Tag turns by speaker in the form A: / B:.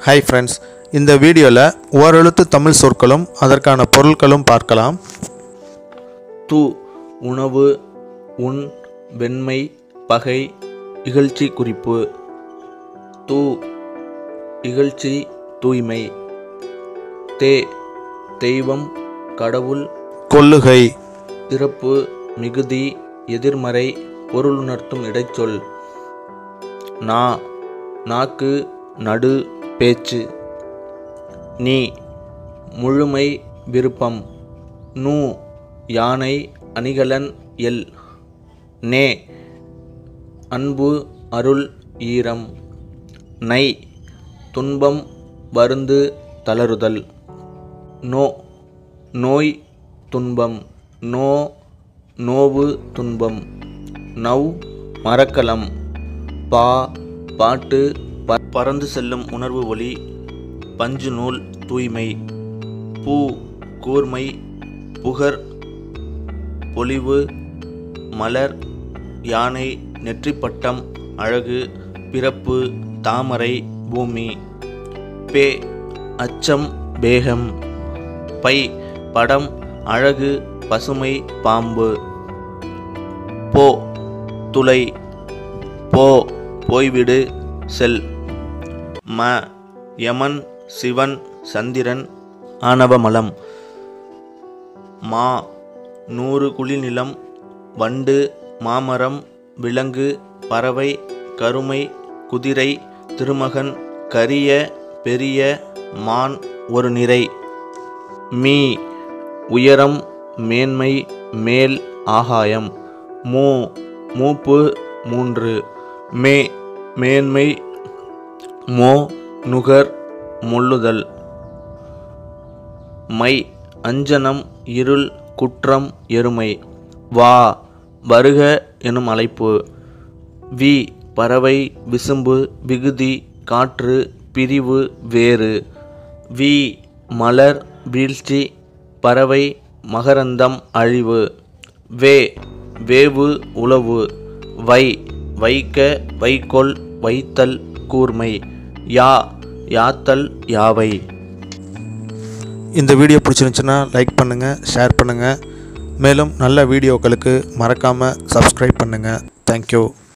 A: Hi friends, இந்த வீடியோவில் ஓரெழுத்து தமிழ் சொற்களும் அதற்கான பொருட்களும் பார்க்கலாம்.
B: து உணவு, உன், வெண்மை, பகை, இகழ்ச்சி குறிப்பு. து இகழ்ச்சி, தூய்மை. தே தெய்வம், கடவுள்.
A: கொள்ளுகை
B: சிறப்பு, மிகுதி, எதிர்மறை, பொருளுணர்த்தும் இடைச்சொல். நா நாக்கு, நடு, பேச்சு. நீ முழுமை, விருப்பம். நூ யானை, அணிகலன், எல். நே அன்பு, அருள், ஈரம். நை துன்பம், வருந்து, தளருதல். நோ நோய், துன்பம். நோ நோவு, துன்பம். நவ் மரக்கலம். பா பாட்டு, பறந்து செல்லும் உணர்வு ஒளி. பஞ்சு நூல், தூய்மை. பூ கூர்மை, புகர், பொலிவு. மலர் யானை, நெற்றிப்பட்டம், அழகு. பிறப்பு தாமரை, பூமி. பே அச்சம், பேகம். பை படம், அழகு, பசுமை, பாம்பு. போ துளை. போ போய்விடு, செல். ம யமன், சிவன், சந்திரன், ஆணவமலம். மா 100 குளிநிலம், வண்டு, மாமரம், விலங்கு, பறவை, கருமை, குதிரை, திருமகன், கரிய, பெரிய, மான், ஒரு நிறை. மீ உயரம், மேன்மை, மேல், ஆகாயம். மூ மூப்பு, 3. மே மேன்மை. மோ நுகர், முள்ளுதல். மை அஞ்சனம், இருள், குற்றம், எருமை. வா வருக எனும் அழைப்பு. வி பறவை, விசும்பு, விகுதி, காற்று, பிரிவு, வேறு. வி மலர், வீழ்ச்சி, பறவை, மகரந்தம், அழிவு. வே வேவு, உளவு. வை வைக்க, வைக்கோல், வைத்தல், கூர்மை. யா யாத்தல், யாவை.
A: இந்த வீடியோ பிடிச்சிருந்துச்சுன்னா லைக் பண்ணுங்கள், ஷேர் பண்ணுங்கள். மேலும் நல்ல வீடியோக்களுக்கு மறக்காமல் சப்ஸ்கிரைப் பண்ணுங்கள். தேங்க்யூ.